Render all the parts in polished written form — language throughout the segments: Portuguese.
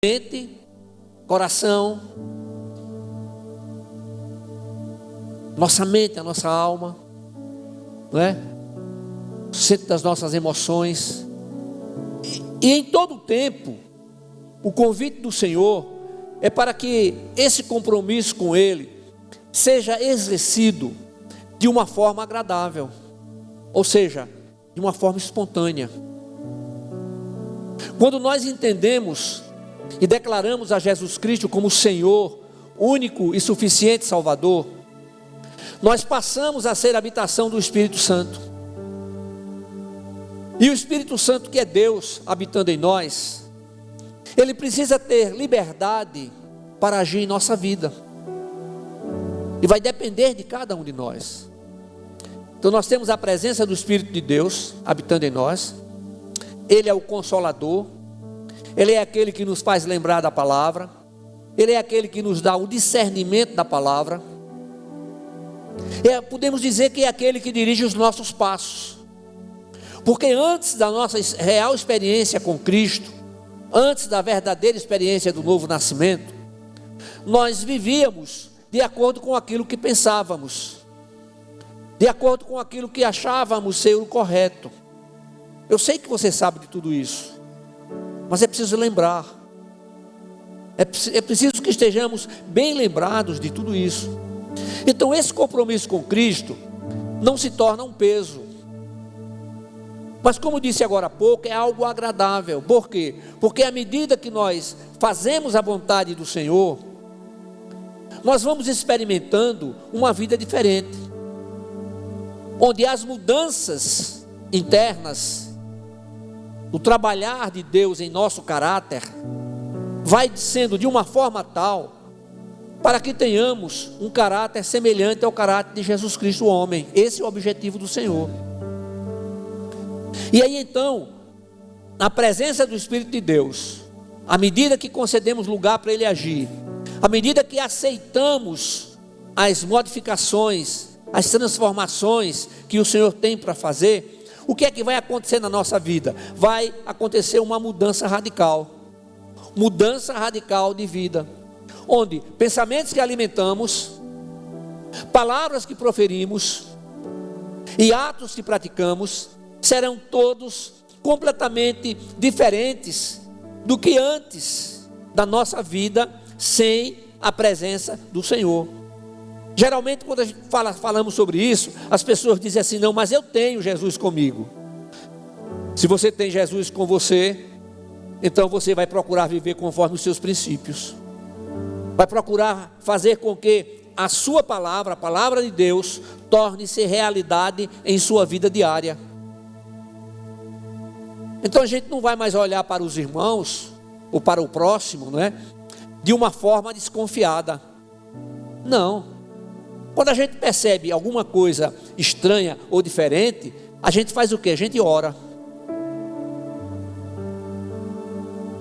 mente, coração, nossa mente, a nossa alma, não é? O centro das nossas emoções. E em todo o tempo, o convite do Senhor é para que esse compromisso com Ele seja exercido de uma forma agradável, ou seja, de uma forma espontânea. Quando nós entendemos e declaramos a Jesus Cristo como Senhor, único e suficiente Salvador, nós passamos a ser a habitação do Espírito Santo. E o Espírito Santo, que é Deus habitando em nós, ele precisa ter liberdade para agir em nossa vida. E vai depender de cada um de nós. Então nós temos a presença do Espírito de Deus habitando em nós. Ele é o Consolador. Ele é aquele que nos faz lembrar da palavra. Ele é aquele que nos dá o discernimento da palavra. Podemos dizer que é aquele que dirige os nossos passos. Porque antes da nossa real experiência com Cristo, antes da verdadeira experiência do novo nascimento, nós vivíamos de acordo com aquilo que pensávamos, de acordo com aquilo que achávamos ser o correto. Eu sei que você sabe de tudo isso, mas é preciso lembrar, é preciso que estejamos bem lembrados de tudo isso. Então esse compromisso com Cristo não se torna um peso, mas como disse agora há pouco, é algo agradável. Por quê? Porque à medida que nós fazemos a vontade do Senhor, nós vamos experimentando uma vida diferente, onde as mudanças internas, o trabalhar de Deus em nosso caráter, vai sendo de uma forma tal, para que tenhamos um caráter semelhante ao caráter de Jesus Cristo, o homem. Esse é o objetivo do Senhor. E aí então, na presença do Espírito de Deus, à medida que concedemos lugar para Ele agir, à medida que aceitamos as modificações, as transformações que o Senhor tem para fazer, o que é que vai acontecer na nossa vida? Vai acontecer uma mudança radical de vida, onde pensamentos que alimentamos, palavras que proferimos e atos que praticamos serão todos completamente diferentes do que antes da nossa vida sem a presença do Senhor. Geralmente quando a gente falamos sobre isso, as pessoas dizem assim: não, mas eu tenho Jesus comigo. Se você tem Jesus com você, então você vai procurar viver conforme os seus princípios, vai procurar fazer com que a sua palavra, a palavra de Deus, torne-se realidade em sua vida diária. Então a gente não vai mais olhar para os irmãos ou para o próximo, não é? De uma forma desconfiada. Não. Quando a gente percebe alguma coisa estranha ou diferente, a gente faz o quê? A gente ora.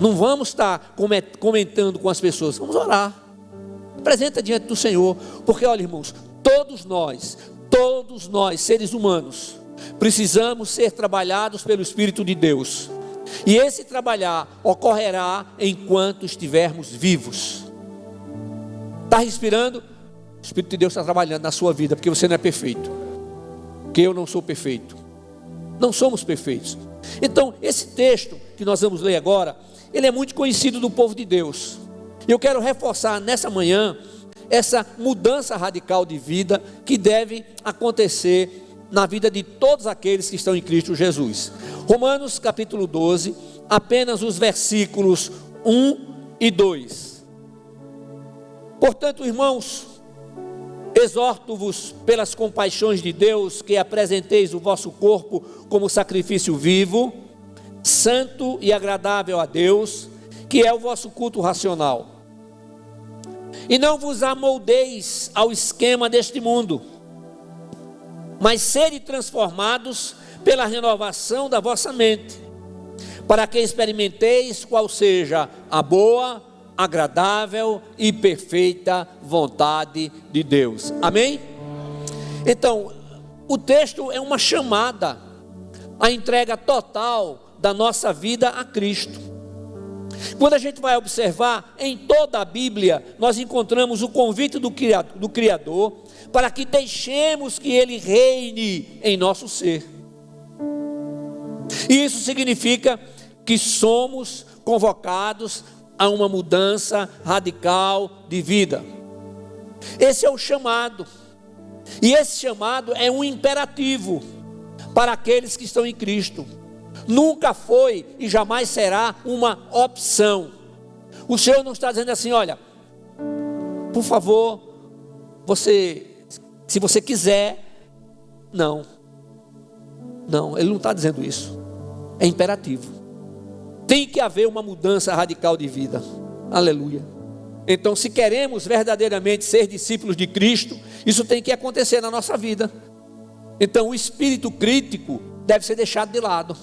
Não vamos estar comentando com as pessoas, vamos orar. Apresenta diante do Senhor, porque olha, irmãos, todos nós seres humanos, precisamos ser trabalhados pelo Espírito de Deus. E esse trabalhar ocorrerá enquanto estivermos vivos. Está respirando? O Espírito de Deus está trabalhando na sua vida, porque você não é perfeito, porque eu não sou perfeito. Não somos perfeitos. Então esse texto que nós vamos ler agora, ele é muito conhecido do povo de Deus. E eu quero reforçar nessa manhã essa mudança radical de vida que deve acontecer na vida de todos aqueles que estão em Cristo Jesus. Romanos capítulo 12, apenas os versículos 1 e 2. Portanto, irmãos, exorto-vos pelas compaixões de Deus, que apresenteis o vosso corpo como sacrifício vivo, santo e agradável a Deus, que é o vosso culto racional. E não vos amoldeis ao esquema deste mundo, mas sede transformados pela renovação da vossa mente, para que experimenteis qual seja a boa, agradável e perfeita vontade de Deus. Amém? Então, o texto é uma chamada à entrega total da nossa vida a Cristo. Quando a gente vai observar, em toda a Bíblia, nós encontramos o convite do Criador para que deixemos que Ele reine em nosso ser. E isso significa que somos convocados a uma mudança radical de vida. Esse é o chamado. E esse chamado é um imperativo para aqueles que estão em Cristo. Nunca foi e jamais será uma opção. O Senhor não está dizendo assim: olha, por favor, se você quiser. Não, Ele não está dizendo isso. É imperativo. Tem que haver uma mudança radical de vida. Aleluia. Então, se queremos verdadeiramente ser discípulos de Cristo, isso tem que acontecer na nossa vida. Então, o espírito crítico deve ser deixado de lado.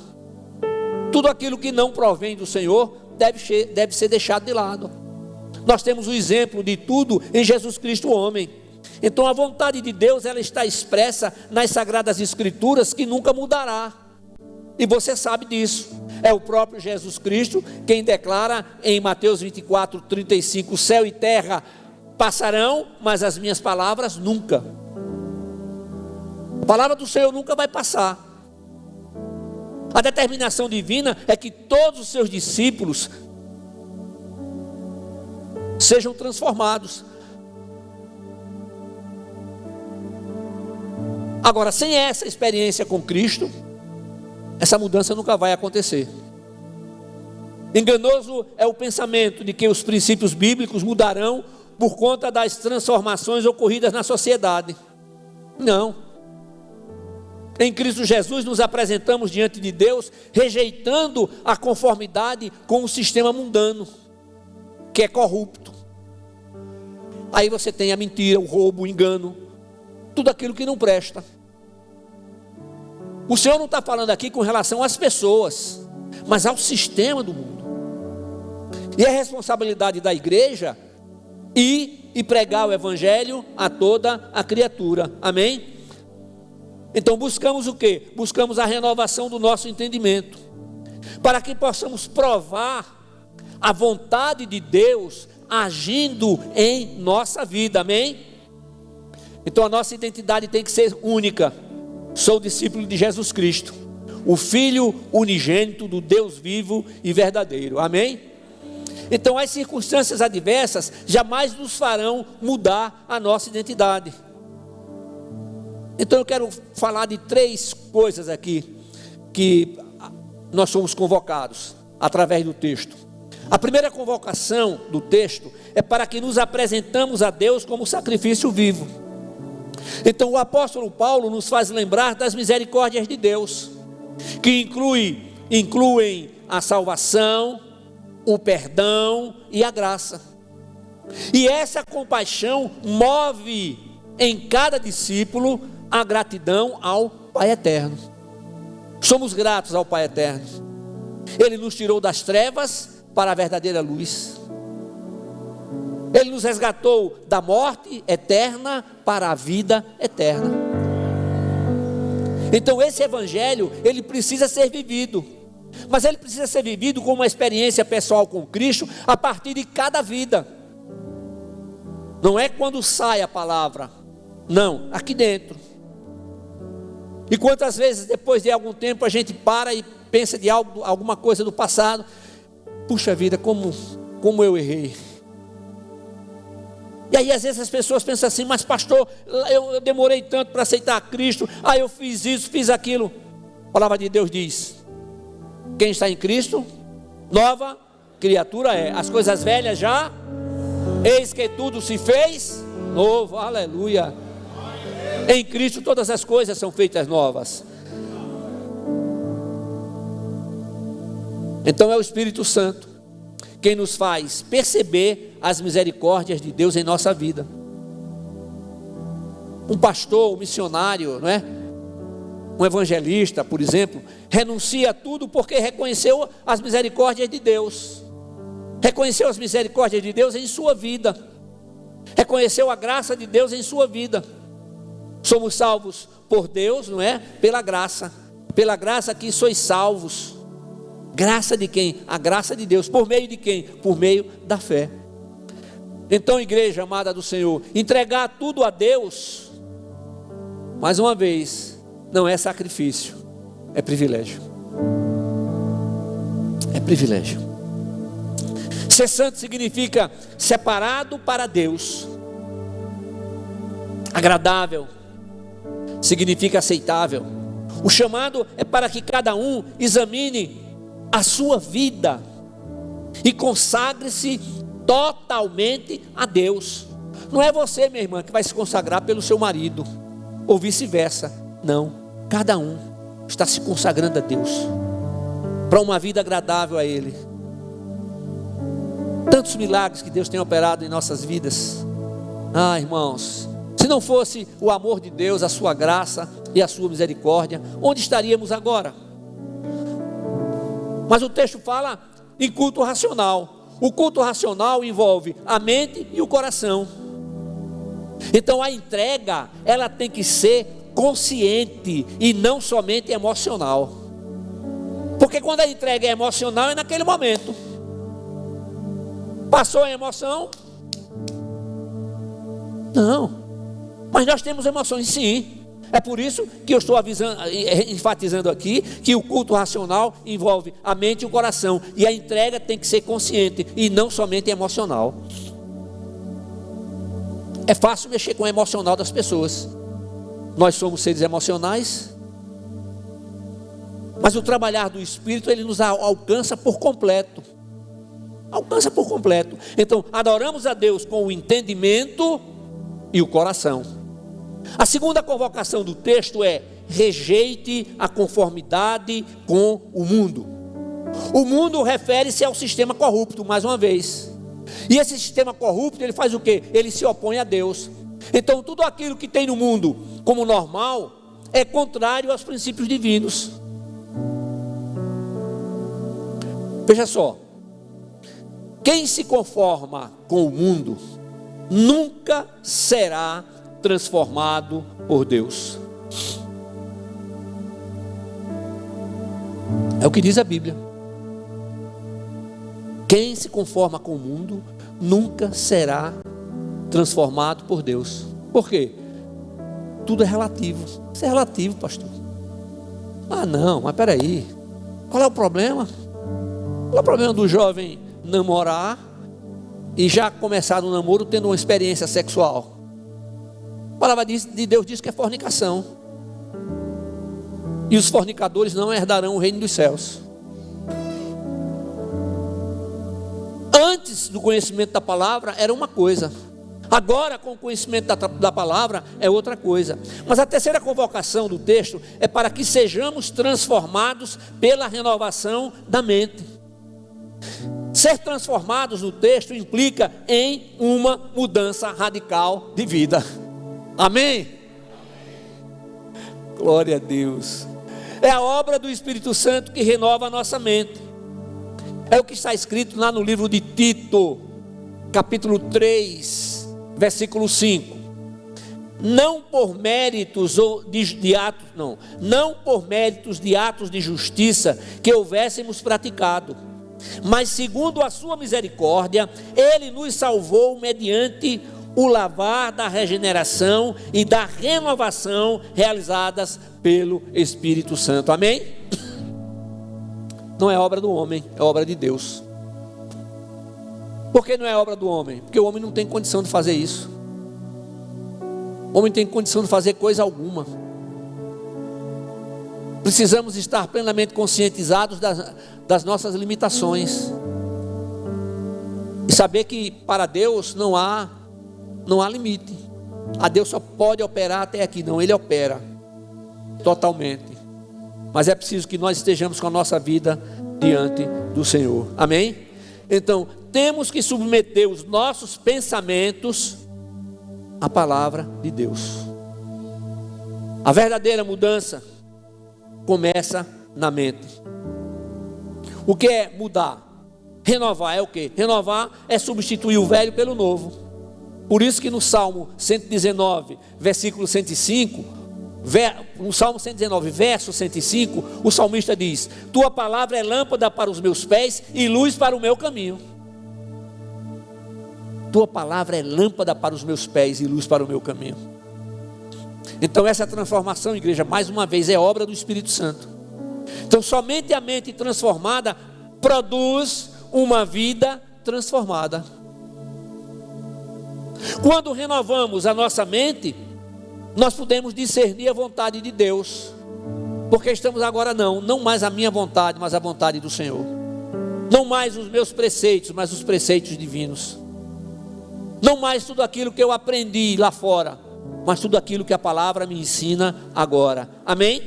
Tudo aquilo que não provém do Senhor deve ser deixado de lado. Nós temos o exemplo de tudo em Jesus Cristo, o homem. Então, a vontade de Deus, ela está expressa nas Sagradas Escrituras, que nunca mudará. E você sabe disso. É o próprio Jesus Cristo quem declara em Mateus 24, 35: céu e terra passarão, mas as minhas palavras nunca. A palavra do Senhor nunca vai passar. A determinação divina é que todos os seus discípulos sejam transformados. Agora, sem essa experiência com Cristo, essa mudança nunca vai acontecer. Enganoso é o pensamento de que os princípios bíblicos mudarão por conta das transformações ocorridas na sociedade. Não. Em Cristo Jesus nos apresentamos diante de Deus rejeitando a conformidade com o sistema mundano, que é corrupto. Aí você tem a mentira, o roubo, o engano, tudo aquilo que não presta. O Senhor não está falando aqui com relação às pessoas, mas ao sistema do mundo. E é responsabilidade da igreja ir e pregar o evangelho a toda a criatura. Amém? Então buscamos o quê? Buscamos a renovação do nosso entendimento, para que possamos provar a vontade de Deus agindo em nossa vida. Amém? Então a nossa identidade tem que ser única. Sou discípulo de Jesus Cristo, o Filho unigênito do Deus vivo e verdadeiro. Amém? Então as circunstâncias adversas jamais nos farão mudar a nossa identidade. Então eu quero falar de 3 coisas aqui que nós somos convocados através do texto. A primeira convocação do texto é para que nos apresentamos a Deus como sacrifício vivo. Então o apóstolo Paulo nos faz lembrar das misericórdias de Deus, que incluem a salvação, o perdão e a graça. E essa compaixão move em cada discípulo a gratidão ao Pai Eterno. Somos gratos ao Pai Eterno. Ele nos tirou das trevas para a verdadeira luz. Ele nos resgatou da morte eterna para a vida eterna. Então esse evangelho, ele precisa ser vivido. Mas ele precisa ser vivido com uma experiência pessoal com Cristo a partir de cada vida. Não é quando sai a palavra. Não, aqui dentro. E quantas vezes depois de algum tempo a gente para e pensa de alguma coisa do passado. Puxa vida, como eu errei. E aí às vezes as pessoas pensam assim: mas pastor, eu demorei tanto para aceitar Cristo. Eu fiz isso, fiz aquilo. A palavra de Deus diz: quem está em Cristo, nova criatura é. As coisas velhas já, eis que tudo se fez novo. Aleluia. Em Cristo todas as coisas são feitas novas. Então é o Espírito Santo quem nos faz perceber as misericórdias de Deus em nossa vida. Um pastor, um missionário, não é? Um evangelista, por exemplo, renuncia a tudo porque reconheceu as misericórdias de Deus. Reconheceu as misericórdias de Deus em sua vida. Reconheceu a graça de Deus em sua vida. Somos salvos por Deus, não é? Pela graça que sois salvos. Graça de quem? A graça de Deus. Por meio de quem? Por meio da fé. Então, igreja amada do Senhor, entregar tudo a Deus, mais uma vez, não é sacrifício, é privilégio. É privilégio. Ser santo significa separado para Deus. Agradável significa aceitável. O chamado é para que cada um examine a sua vida e consagre-se totalmente a Deus. Não é você, minha irmã, que vai se consagrar pelo seu marido, ou vice-versa. Não, cada um está se consagrando a Deus, para uma vida agradável a Ele. Tantos milagres que Deus tem operado em nossas vidas. Irmãos, se não fosse o amor de Deus, a sua graça e a sua misericórdia, onde estaríamos agora? Mas o texto fala em culto racional. O culto racional envolve a mente e o coração. Então a entrega, ela tem que ser consciente e não somente emocional. Porque quando a entrega é emocional, é naquele momento. Passou a emoção? Não. Mas nós temos emoções, sim. É por isso que eu estou enfatizando aqui que o culto racional envolve a mente e o coração, e a entrega tem que ser consciente e não somente emocional. É fácil mexer com o emocional das pessoas. Nós somos seres emocionais, mas o trabalhar do Espírito, ele nos alcança por completo. Alcança por completo. Então, adoramos a Deus com o entendimento e o coração. A segunda convocação do texto é: rejeite a conformidade com o mundo. O mundo refere-se ao sistema corrupto, mais uma vez. E esse sistema corrupto, ele faz o quê? Ele se opõe a Deus. Então tudo aquilo que tem no mundo como normal é contrário aos princípios divinos. Veja só, quem se conforma com o mundo nunca será transformado por Deus. É o que diz a Bíblia. Quem se conforma com o mundo nunca será transformado por Deus. Por quê? Tudo é relativo. Isso é relativo, pastor. Não, mas peraí. Qual é o problema? Qual é o problema do jovem namorar e já começar no namoro tendo uma experiência sexual? A palavra de Deus diz que é fornicação. E os fornicadores não herdarão o reino dos céus. Antes do conhecimento da palavra era uma coisa. Agora, com o conhecimento da palavra, é outra coisa. Mas a terceira convocação do texto é para que sejamos transformados pela renovação da mente. Ser transformados no texto implica em uma mudança radical de vida. Amém? Glória a Deus. É a obra do Espírito Santo que renova a nossa mente. É o que está escrito lá no livro de Tito, capítulo 3, versículo 5. Não por méritos de atos de justiça que houvéssemos praticado, mas segundo a sua misericórdia, Ele nos salvou mediante o lavar da regeneração e da renovação realizadas pelo Espírito Santo. Amém? Não é obra do homem, é obra de Deus. Por que não é obra do homem? Porque o homem não tem condição de fazer isso. O homem tem condição de fazer coisa alguma. Precisamos estar plenamente conscientizados das nossas limitações. E saber que para Deus não há limite. A Deus só pode operar até aqui. Não, Ele opera totalmente. Mas é preciso que nós estejamos com a nossa vida diante do Senhor. Amém? Então, temos que submeter os nossos pensamentos à palavra de Deus. A verdadeira mudança começa na mente. O que é mudar? Renovar é o quê? Renovar é substituir o velho pelo novo. Por isso que no Salmo 119, versículo 105, No Salmo 119, verso 105, o salmista diz: tua palavra é lâmpada para os meus pés e luz para o meu caminho. Tua palavra é lâmpada para os meus pés e luz para o meu caminho. Então essa transformação, igreja, mais uma vez é obra do Espírito Santo. Então somente a mente transformada produz uma vida transformada. Quando renovamos a nossa mente, nós podemos discernir a vontade de Deus, porque estamos agora não mais a minha vontade, mas a vontade do Senhor. Não mais os meus preceitos, mas os preceitos divinos. Não mais tudo aquilo que eu aprendi lá fora, mas tudo aquilo que a palavra me ensina agora. Amém?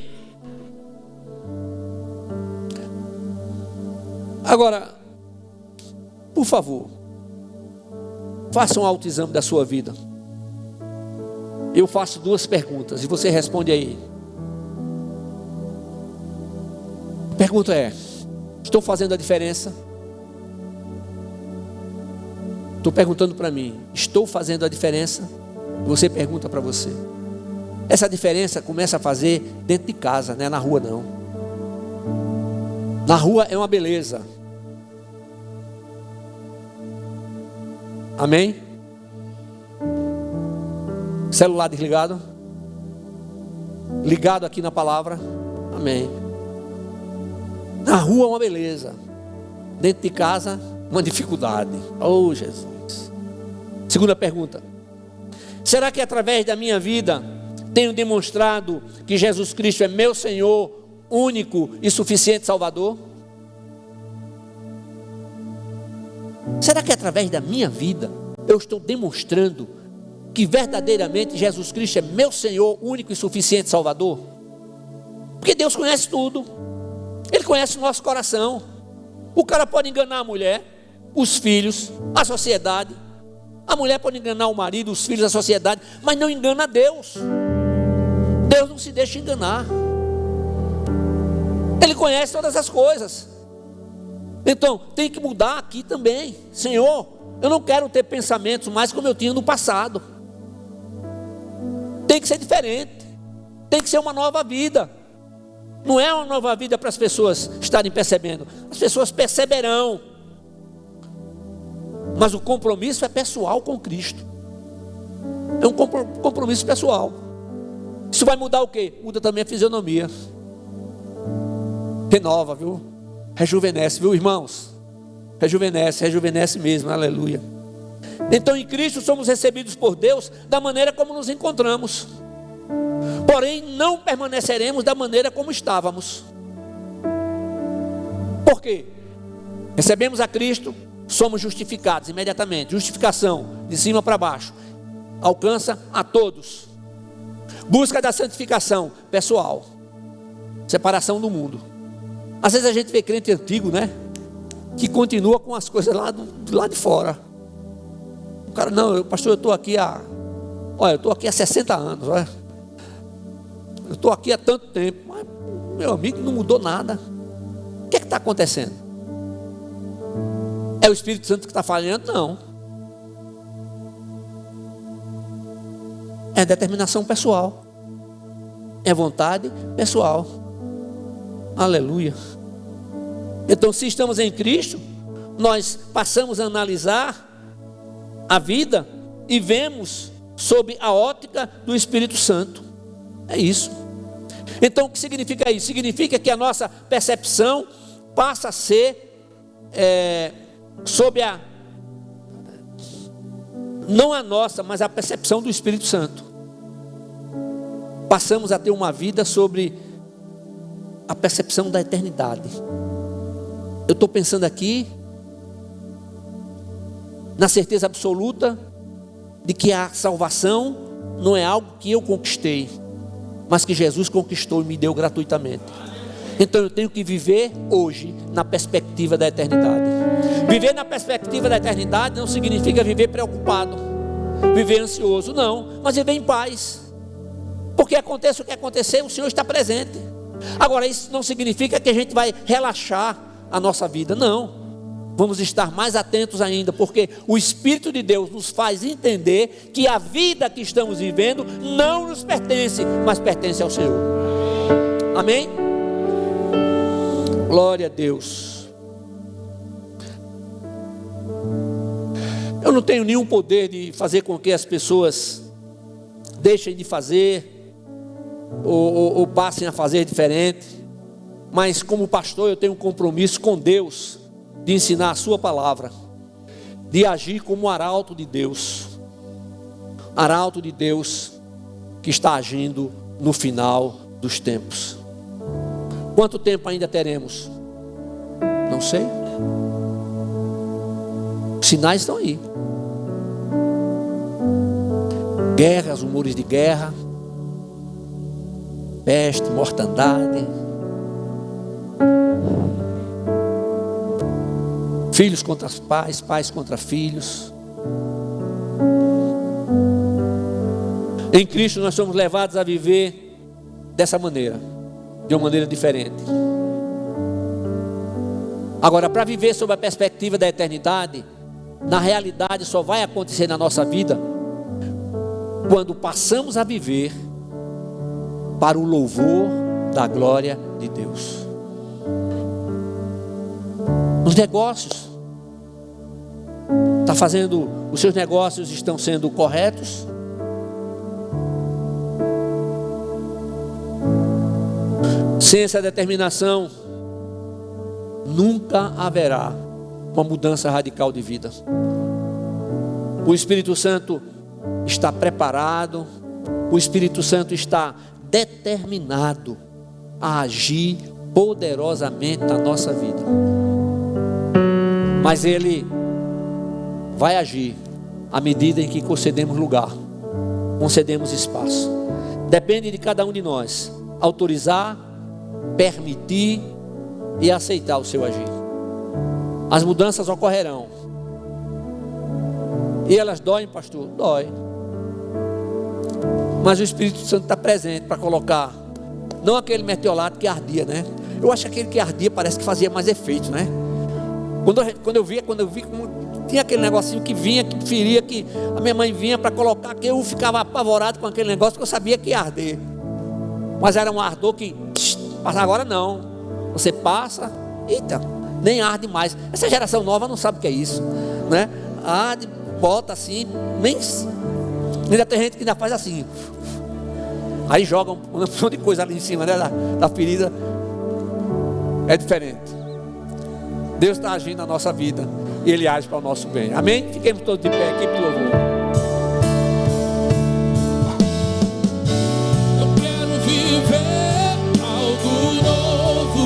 Agora, por favor, faça um autoexame da sua vida. Eu faço 2 perguntas e você responde aí. A pergunta é: estou fazendo a diferença? Estou perguntando para mim, estou fazendo a diferença? Você pergunta para você. Essa diferença começa a fazer dentro de casa, não é na rua não. Na rua é uma beleza. Amém? Celular desligado? Ligado aqui na palavra? Amém. Na rua é uma beleza. Dentro de casa, uma dificuldade. Oh, Jesus. Segunda pergunta: será que através da minha vida tenho demonstrado que Jesus Cristo é meu Senhor, único e suficiente Salvador? Será que através da minha vida eu estou demonstrando que verdadeiramente Jesus Cristo é meu Senhor, único e suficiente Salvador? Porque Deus conhece tudo. Ele conhece o nosso coração. O cara pode enganar a mulher, os filhos, a sociedade. A mulher pode enganar o marido, os filhos, a sociedade, mas não engana Deus. Deus não se deixa enganar. Ele conhece todas as coisas. Então tem que mudar aqui também. Senhor, eu não quero ter pensamentos mais como eu tinha no passado. Tem que ser diferente. Tem que ser uma nova vida. Não é uma nova vida para as pessoas estarem percebendo. As pessoas perceberão. Mas o compromisso é pessoal com Cristo. É um compromisso pessoal. Isso vai mudar o quê? Muda também a fisionomia. Renova, viu? Rejuvenesce, viu, irmãos? Rejuvenesce mesmo, aleluia. Então em Cristo somos recebidos por Deus da maneira como nos encontramos. Porém não permaneceremos da maneira como estávamos. Por quê? Recebemos a Cristo, somos justificados imediatamente. Justificação, de cima para baixo, alcança a todos. Busca da santificação pessoal, separação do mundo. Às vezes a gente vê crente antigo, né, que continua com as coisas lá do lado de fora. O cara, não, pastor, eu estou aqui eu estou aqui há 60 anos, olha. Eu estou aqui há tanto tempo, mas meu amigo, não mudou nada. O que é que está acontecendo? É o Espírito Santo que está falhando? Não. É determinação pessoal. É vontade pessoal. Aleluia. Então, se estamos em Cristo, nós passamos a analisar a vida e vemos sob a ótica do Espírito Santo. É isso. Então, o que significa isso? Significa que a nossa percepção passa a ser sob não a nossa, mas a percepção do Espírito Santo. Passamos a ter uma vida sobre a percepção da eternidade. Eu estou pensando aqui na certeza absoluta de que a salvação não é algo que eu conquistei, mas que Jesus conquistou e me deu gratuitamente. Então eu tenho que viver hoje na perspectiva da eternidade. Viver na perspectiva da eternidade não significa viver preocupado, viver ansioso, não, mas viver em paz. Porque aconteça o que acontecer, o Senhor está presente. Agora isso não significa que a gente vai relaxar a nossa vida, não. vamos estar mais atentos ainda, porque o Espírito de Deus nos faz entender que a vida que estamos vivendo não nos pertence, mas pertence ao Senhor. Amém? Glória a Deus. Eu não tenho nenhum poder de fazer com que as pessoas deixem de fazer ou passem a fazer diferente, mas como pastor eu tenho um compromisso com Deus de ensinar a sua palavra, de agir como arauto de Deus que está agindo no final dos tempos. Quanto tempo ainda teremos? Não sei. Os sinais estão aí. Guerras, rumores de guerra, peste, mortandade, filhos contra pais, pais contra filhos. Em Cristo nós somos levados a viver dessa maneira, de uma maneira diferente. Agora, para viver sob a perspectiva da eternidade, na realidade só vai acontecer na nossa vida quando passamos a viver para o louvor da glória de Deus. Os negócios, está fazendo, os seus negócios estão sendo corretos? Sem essa determinação, nunca haverá uma mudança radical de vida. O Espírito Santo está preparado, o Espírito Santo está determinado a agir poderosamente na nossa vida. Mas Ele vai agir à medida em que concedemos lugar, concedemos espaço. Depende de cada um de nós autorizar, permitir e aceitar o seu agir. As mudanças ocorrerão. E elas doem, pastor? Dói. Mas o Espírito Santo está presente para colocar, não aquele mertiolate que ardia, né? Eu acho que aquele que ardia parece que fazia mais efeito, né? Quando eu vi tinha aquele negocinho que vinha, que feria, que a minha mãe vinha para colocar, que eu ficava apavorado com aquele negócio, porque eu sabia que ia arder. Mas era um ardor que, agora não. Você passa, eita, nem arde mais. Essa geração nova não sabe o que é isso, né? Arde, bota assim, nem... Ainda tem gente que ainda faz assim. Aí joga um monte de coisa ali em cima, né, da ferida. É diferente. Deus está agindo na nossa vida e Ele age para o nosso bem. Amém? Fiquemos todos de pé aqui, por favor.